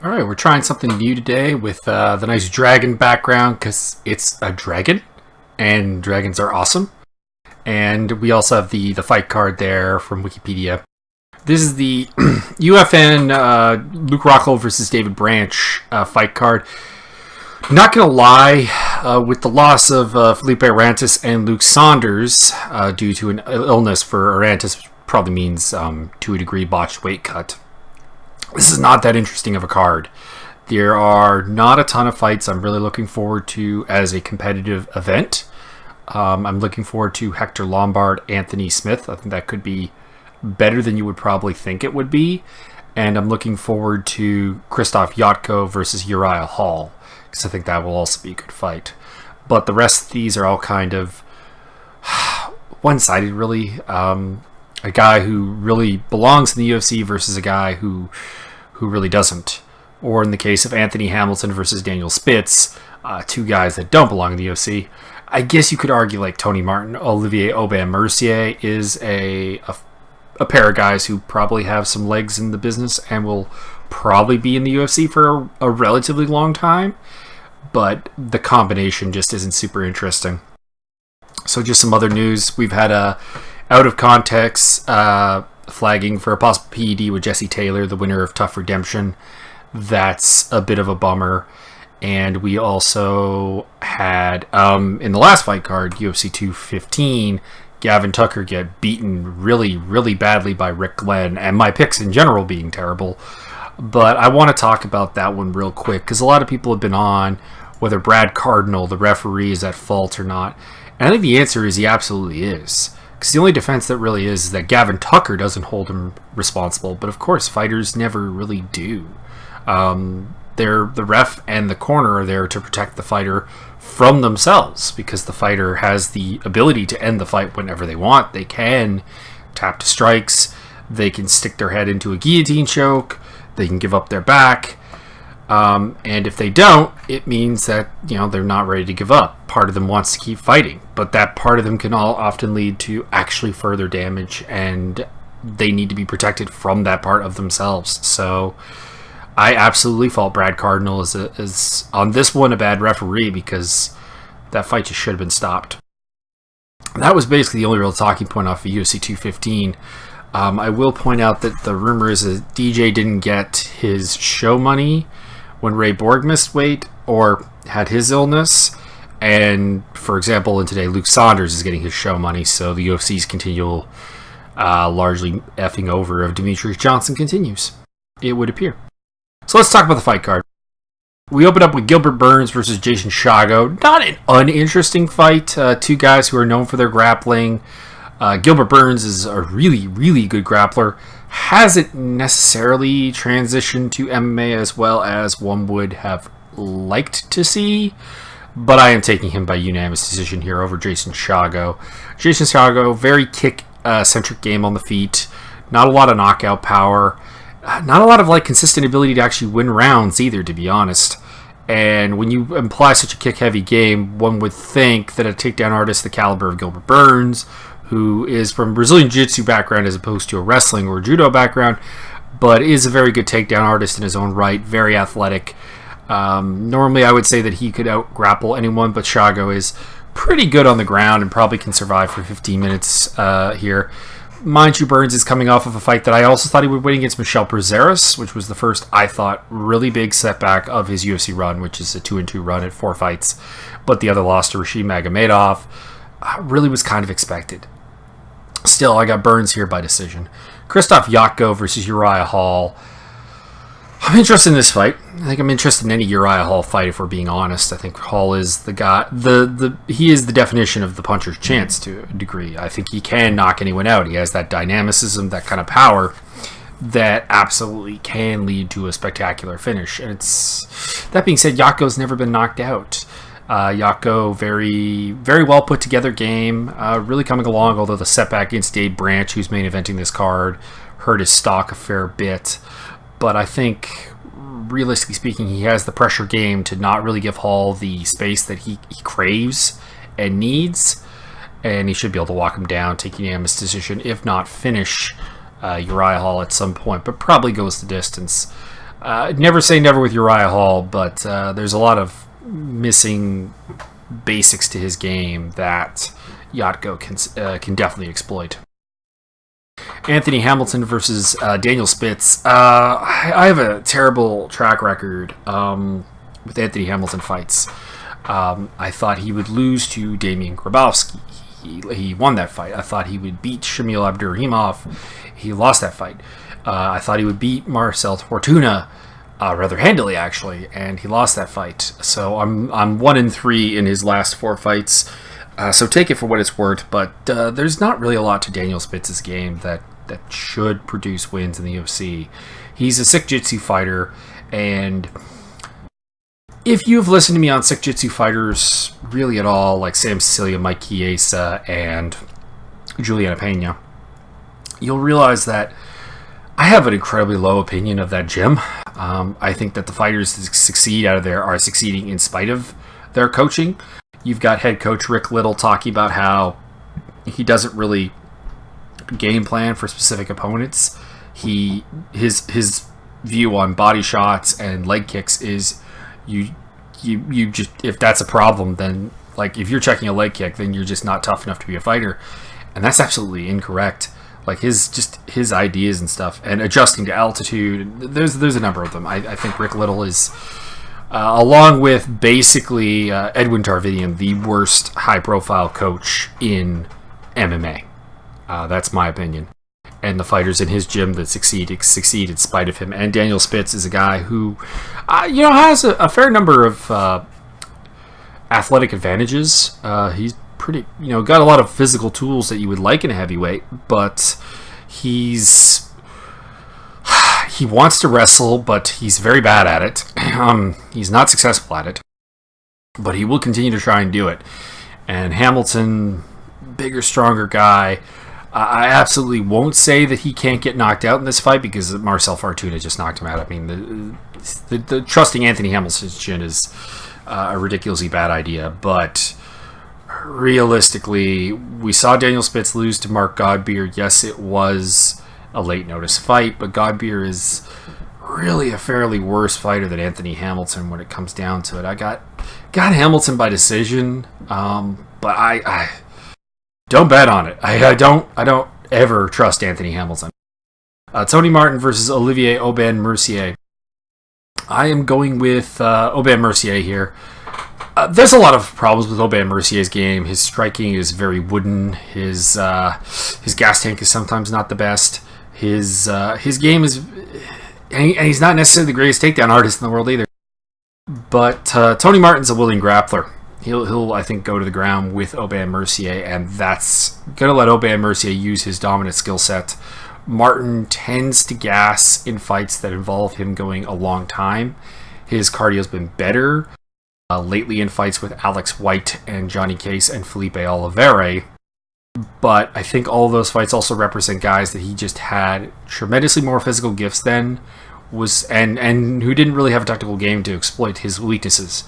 All right, we're trying something new today with the nice dragon background because it's a dragon, and dragons are awesome. And we also have the fight card there from Wikipedia. This is the UFN Luke Rockhold versus David Branch fight card. Not gonna lie, with the loss of Felipe Arantes and Luke Saunders due to an illness for Arantes, which probably means to a degree botched weight cut. This is not that interesting of a card. There are not a ton of fights I'm really looking forward to as a competitive event. I'm looking forward to Hector Lombard, Anthony Smith. I think that could be better than you would probably think it would be. And I'm looking forward to Krzysztof Jotko versus Uriah Hall, because I think that will also be a good fight. But the rest of these are all kind of one-sided, really. A guy who really belongs in the UFC versus a guy who really doesn't. Or in the case of Anthony Hamilton versus Daniel Spitz, two guys that don't belong in the UFC. I guess you could argue like Tony Martin, Olivier Aubin-Mercier is a pair of guys who probably have some legs in the business and will probably be in the UFC for a relatively long time. But the combination just isn't super interesting. So just some other news. We've had a out of context flagging for a possible PED with Jesse Taylor, the winner of Tough Redemption. That's a bit of a bummer. And we also had, in the last fight card, UFC 215, Gavin Tucker get beaten really, really badly by Rick Glenn, and my picks in general being terrible. But I want to talk about that one real quick, because a lot of people have been on whether Brad Cardinal, the referee, is at fault or not. And I think the answer is he absolutely is. Because the only defense that really is that Gavin Tucker doesn't hold him responsible. But of course, fighters never really do. The ref and the corner are there to protect the fighter from themselves, because the fighter has the ability to end the fight whenever they want. They can tap to strikes. They can stick their head into a guillotine choke. They can give up their back. And if they don't, it means that, they're not ready to give up. Part of them wants to keep fighting, but that part of them can all often lead to actually further damage, and they need to be protected from that part of themselves. So I absolutely fault Brad Cardinal as on this one a bad referee, because that fight just should have been stopped. That was basically the only real talking point off of UFC 215. I will point out that the rumor is that DJ didn't get his show money when Ray Borg missed weight or had his illness. And, for example, in today, Luke Saunders is getting his show money, so the UFC's continual largely effing over of Demetrius Johnson continues, it would appear. So let's talk about the fight card. We open up with Gilbert Burns versus Jason Shago. Not an uninteresting fight. Two guys who are known for their grappling. Gilbert Burns is a really, really good grappler. Hasn't necessarily transitioned to MMA as well as one would have liked to see, but I am taking him by unanimous decision here over Jason Shago. Jason Shago, very kick-centric game on the feet. Not a lot of knockout power. Not a lot of consistent ability to actually win rounds either, to be honest. And when you imply such a kick-heavy game, one would think that a takedown artist the caliber of Gilbert Burns, who is from Brazilian Jiu-Jitsu background as opposed to a wrestling or judo background, but is a very good takedown artist in his own right, very athletic. Normally I would say that he could out-grapple anyone, but Shago is pretty good on the ground and probably can survive for 15 minutes here. Mind you, Burns is coming off of a fight that I also thought he would win against Michel Prazeres, which was the first, I thought, really big setback of his UFC run, which is a 2-2 run at 4 fights. But the other loss to Rashid Magomedov really was kind of expected. Still, I got Burns here by decision. Krzysztof Jotko versus Uriah Hall. I'm interested in this fight. I think I'm interested in any Uriah Hall fight, if we're being honest. I think Hall is the guy. He is the definition of the puncher's chance to a degree. I think he can knock anyone out. He has that dynamicism, that kind of power that absolutely can lead to a spectacular finish. And that being said, Jotko's never been knocked out. Jotko, very, very well put together game, really coming along, although the setback against Dave Branch, who's main eventing this card, hurt his stock a fair bit. But I think, realistically speaking, he has the pressure game to not really give Hall the space that he craves and needs, and he should be able to walk him down, take unanimous decision, if not finish Uriah Hall at some point, but probably goes the distance. Never say never with Uriah Hall, but there's a lot of missing basics to his game that Yatko can definitely exploit. Anthony Hamilton versus Daniel Spitz. I have a terrible track record with Anthony Hamilton fights. I thought he would lose to Damian Grabowski. He won that fight. I thought he would beat Shamil Abdurakhimov. He lost that fight. I thought he would beat Marcel Fortuna rather handily, actually, and he lost that fight. So I'm 1-3 in his last 4 fights. So take it for what it's worth. But there's not really a lot to Daniel Spitz's game that should produce wins in the UFC. He's a Sick Jitsu fighter, and if you've listened to me on Sick Jitsu fighters really at all, like Sam Cecilia, Mike Chiesa, and Juliana Pena, you'll realize that I have an incredibly low opinion of that gym. I think that the fighters that succeed out of there are succeeding in spite of their coaching. You've got head coach Rick Little talking about how he doesn't really game plan for specific opponents. His view on body shots and leg kicks is you just, if that's a problem, then like if you're checking a leg kick, then you're just not tough enough to be a fighter, and that's absolutely incorrect. Like his ideas and stuff, and adjusting to altitude. There's a number of them. I think Rick Little is, along with basically Edwin Tarvidian, the worst high-profile coach in MMA. That's my opinion. And the fighters in his gym that succeed in spite of him. And Daniel Spitz is a guy who, has a fair number of athletic advantages. He's pretty, got a lot of physical tools that you would like in a heavyweight, but he wants to wrestle, but he's very bad at it. He's not successful at it, but he will continue to try and do it. And Hamilton, bigger, stronger guy. I absolutely won't say that he can't get knocked out in this fight because Marcel Fortuna just knocked him out. I mean, the trusting Anthony Hamilton's chin is a ridiculously bad idea, but realistically, we saw Daniel Spitz lose to Mark Godbeer. Yes, it was a late notice fight, but Godbeer is really a fairly worse fighter than Anthony Hamilton when it comes down to it. I got Hamilton by decision, but I don't bet on it. I don't ever trust Anthony Hamilton. Tony Martin versus Olivier Aubin-Mercier. I am going with Aubin-Mercier here. There's a lot of problems with Aubin-Mercier's game. His striking is very wooden. His gas tank is sometimes not the best. His game is, and he's not necessarily the greatest takedown artist in the world either. But Tony Martin's a willing grappler. He'll I think go to the ground with Aubin-Mercier, and that's gonna let Aubin-Mercier use his dominant skill set. Martin tends to gas in fights that involve him going a long time. His cardio's been better lately in fights with Alex White and Johnny Case and Felipe Oliveira, but I think all of those fights also represent guys that he just had tremendously more physical gifts than was, and who didn't really have a technical game to exploit his weaknesses.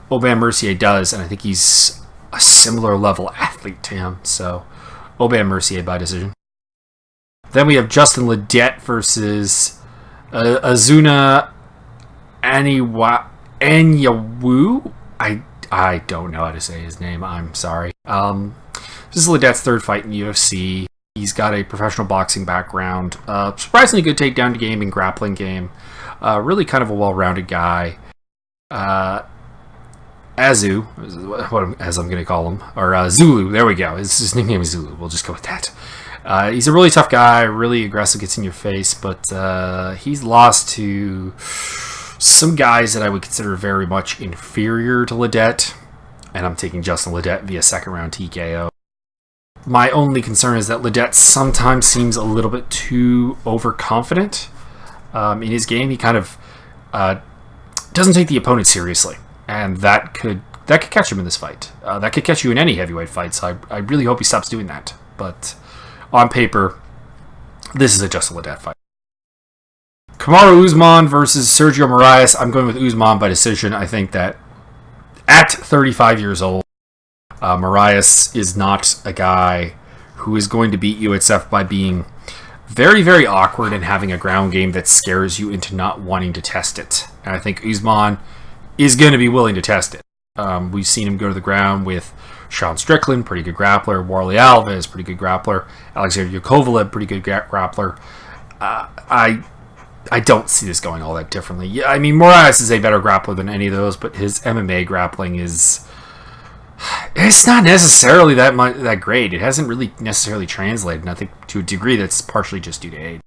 Aubin-Mercier does, and I think he's a similar level athlete to him, so Aubin-Mercier by decision. Then we have Justin Ledet versus Azuna Anyawu. I don't know how to say his name. I'm sorry. This is Ledet's third fight in UFC. He's got a professional boxing background. Surprisingly good takedown game and grappling game. Really kind of a well-rounded guy. Azu, as I'm going to call him, or Zulu. There we go. His nickname is Zulu. We'll just go with that. He's a really tough guy, really aggressive, gets in your face, but he's lost to some guys that I would consider very much inferior to Ledet, and I'm taking Justin Ledet via second round TKO. My only concern is that Ledet sometimes seems a little bit too overconfident in his game. He kind of doesn't take the opponent seriously, and that could catch him in this fight. That could catch you in any heavyweight fight, so I really hope he stops doing that. But on paper, this is a Justin Ledet fight. Kamaru Usman versus Sergio Moraes. I'm going with Usman by decision. I think that at 35 years old, Moraes is not a guy who is going to beat USF by being very, very awkward and having a ground game that scares you into not wanting to test it. And I think Usman is going to be willing to test it. We've seen him go to the ground with Sean Strickland, pretty good grappler. Warley Alves, pretty good grappler. Alexander Yakovlev, pretty good grappler. I don't see this going all that differently. Yeah, I mean, Moraes is a better grappler than any of those, but his MMA grappling is... It's not necessarily that great. It hasn't really necessarily translated, and I think to a degree that's partially just due to age.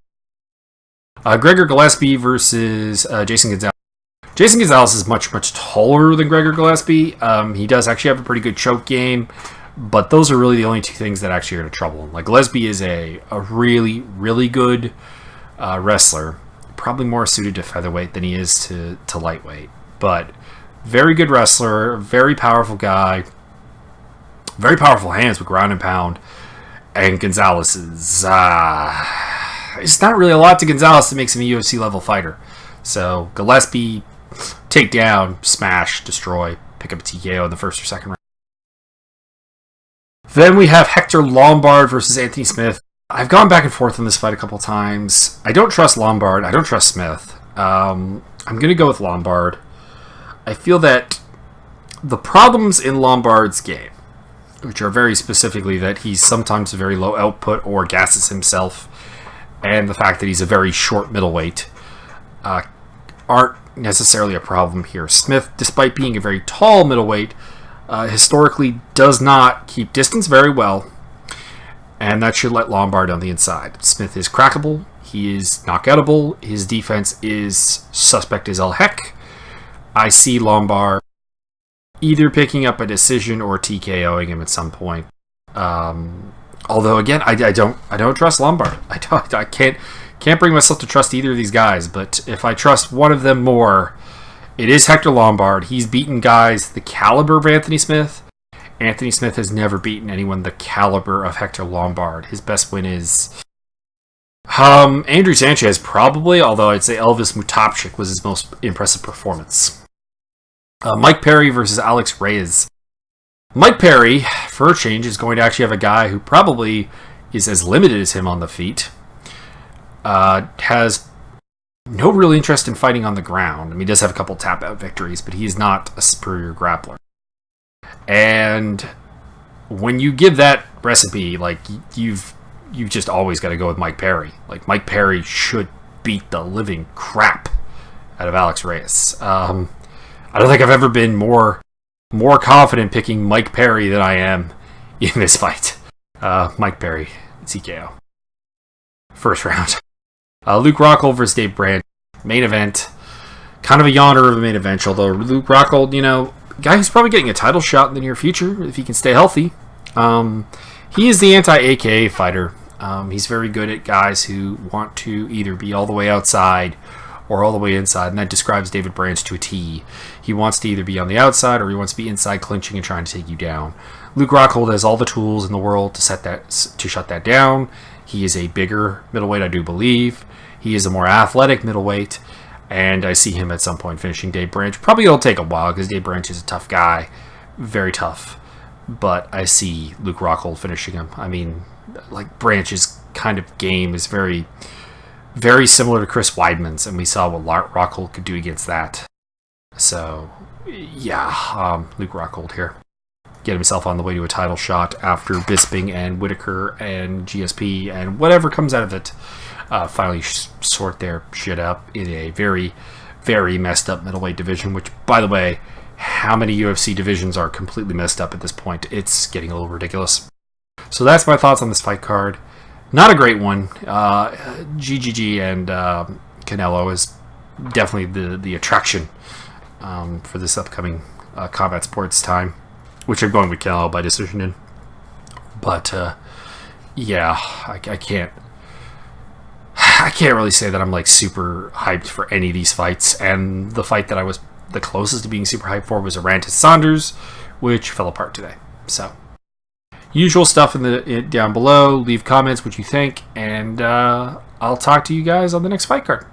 Gregor Gillespie versus Jason Gonzalez. Jason Gonzalez is much, much taller than Gregor Gillespie. He does actually have a pretty good choke game, but those are really the only two things that actually are in trouble him. Like, Gillespie is a really, really good wrestler, probably more suited to featherweight than he is to lightweight, but very good wrestler, very powerful guy, very powerful hands with ground and pound. And Gonzalez is it's not really a lot to Gonzalez that makes him a UFC level fighter. So Gillespie, take down, smash, destroy, pick up a TKO in the first or second round. Then we have Hector Lombard versus Anthony Smith. I've gone back and forth on this fight a couple times. I don't trust Lombard. I don't trust Smith. I'm going to go with Lombard. I feel that the problems in Lombard's game, which are very specifically that he's sometimes very low output or gasses himself, and the fact that he's a very short middleweight, aren't necessarily a problem here. Smith, despite being a very tall middleweight, historically does not keep distance very well, and that should let Lombard on the inside. Smith is crackable, he is knockoutable, his defense is suspect as all heck. I see Lombard either picking up a decision or TKOing him at some point. Although again, I don't trust Lombard. I can't bring myself to trust either of these guys. But if I trust one of them more, it is Hector Lombard. He's beaten guys the caliber of Anthony Smith. Anthony Smith has never beaten anyone the caliber of Hector Lombard. His best win is Andrew Sanchez, probably, although I'd say Elvis Mutapchik was his most impressive performance. Mike Perry versus Alex Reyes. Mike Perry, for a change, is going to actually have a guy who probably is as limited as him on the feet. Has no real interest in fighting on the ground. I mean, he does have a couple tap-out victories, but he's not a superior grappler. And when you give that recipe, like, you've just always got to go with Mike Perry. Like, Mike Perry should beat the living crap out of Alex Reyes. I don't think I've ever been more confident picking Mike Perry than I am in this fight. Mike Perry, TKO. First round. Luke Rockhold versus Dave Branch. Main event. Kind of a yawner of a main event, although Luke Rockhold, guy who's probably getting a title shot in the near future if he can stay healthy. He is the anti-AKA fighter. He's very good at guys who want to either be all the way outside or all the way inside, and that describes David Branch to a T. He wants to either be on the outside or he wants to be inside clinching and trying to take you down. Luke Rockhold has all the tools in the world to shut that down. He is a bigger middleweight, I do believe. He is a more athletic middleweight, and I see him at some point finishing Dave Branch. Probably it'll take a while because Dave Branch is a tough guy, very tough. But I see Luke Rockhold finishing him. I mean, like, Branch's kind of game is very, very similar to Chris Weidman's, and we saw what Rockhold could do against that. So, yeah, Luke Rockhold here. Get himself on the way to a title shot after Bisping and Whitaker and GSP and whatever comes out of it. Finally sort their shit up in a very, very messed up middleweight division, which, by the way, how many UFC divisions are completely messed up at this point? It's getting a little ridiculous. So that's my thoughts on this fight card. Not a great one. GGG and Canelo is definitely the attraction for this upcoming combat sports time, which I'm going with Canelo by decision in. But yeah, I can't really say that I'm like super hyped for any of these fights. And the fight that I was the closest to being super hyped for was Arantes Saunders, which fell apart today. So, usual stuff down below. Leave comments what you think, and I'll talk to you guys on the next fight card.